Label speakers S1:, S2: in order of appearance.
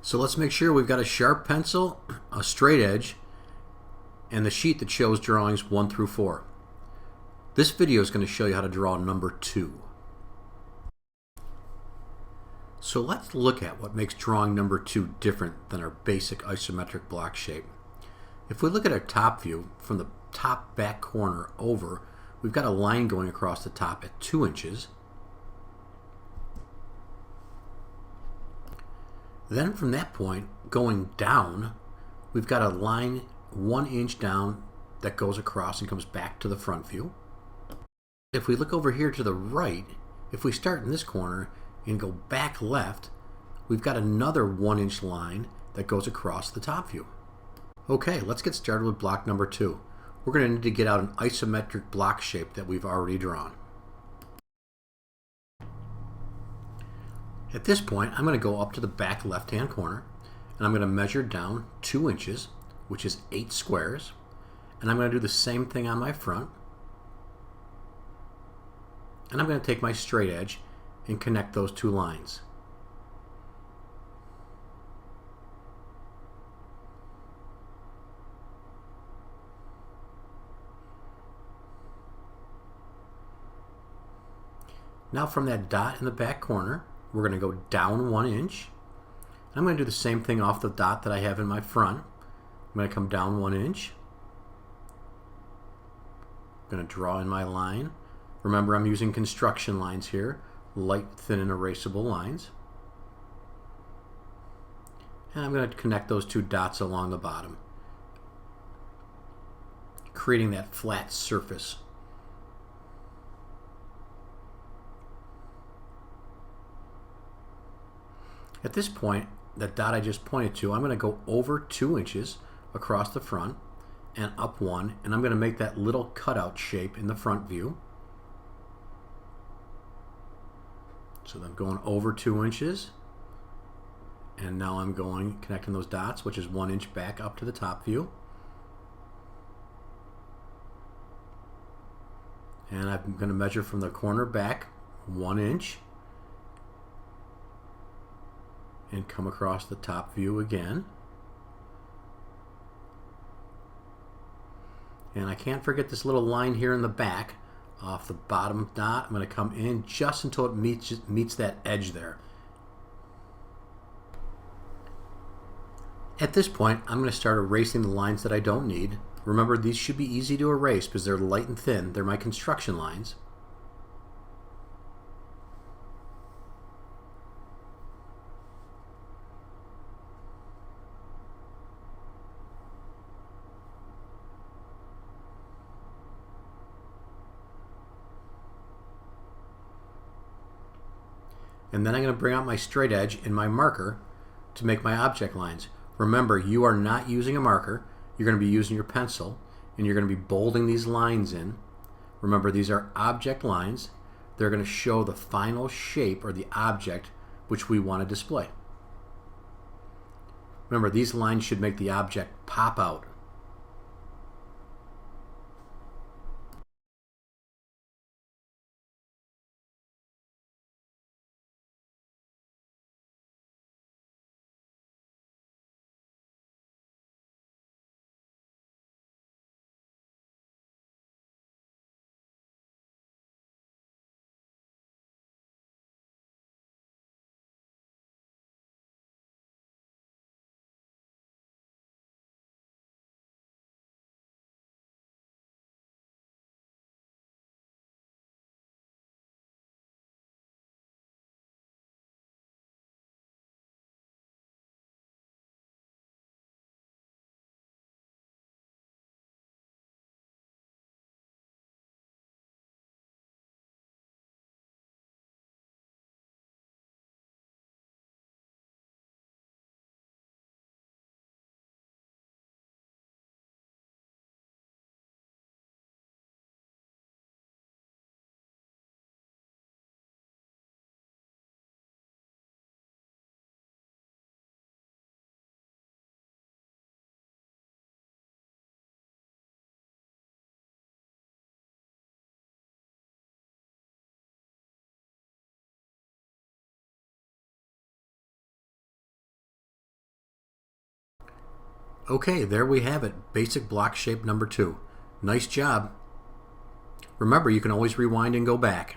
S1: So let's make sure we've got a sharp pencil, a straight edge, and the sheet that shows drawings 1 through 4. This video is going to show you how to draw number 2. So let's look at what makes drawing number 2 different than our basic isometric block shape. If we look at our top view, from the top back corner over, we've got a line going across the top at 2 inches. Then from that point, going down, we've got a line 1 inch down that goes across and comes back to the front view. If we look over here to the right, if we start in this corner and go back left, we've got another 1 inch line that goes across the top view. Okay, let's get started with block number 2. We're going to need to get out an isometric block shape that we've already drawn. At this point, I'm going to go up to the back left-hand corner, and I'm going to measure down 2 inches, which is 8 squares, and I'm going to do the same thing on my front. And I'm going to take my straight edge and connect those two lines. Now from that dot in the back corner, we're going to go down 1 inch. I'm going to do the same thing off the dot that I have in my front. I'm going to come down 1 inch. I'm going to draw in my line. Remember, I'm using construction lines here, light, thin, and erasable lines. And I'm going to connect those two dots along the bottom, creating that flat surface. At this point, that dot I just pointed to, I'm going to go over 2 inches across the front and up 1, and I'm going to make that little cutout shape in the front view. So I'm going over 2 inches, and now I'm going connecting those dots, which is 1 inch back up to the top view. And I'm going to measure from the corner back 1 inch and come across the top view again. And I can't forget this little line here in the back off the bottom dot. I'm going to come in just until it meets that edge there. At this point, I'm going to start erasing the lines that I don't need. Remember, these should be easy to erase because they're light and thin. They're my construction lines. And then I'm going to bring out my straight edge and my marker to make my object lines. Remember, you are not using a marker. You're going to be using your pencil, and you're going to be bolding these lines in. Remember, these are object lines. They're going to show the final shape or the object which we want to display. Remember, these lines should make the object pop out. Okay, there we have it. Basic block shape number 2. Nice job. Remember, you can always rewind and go back.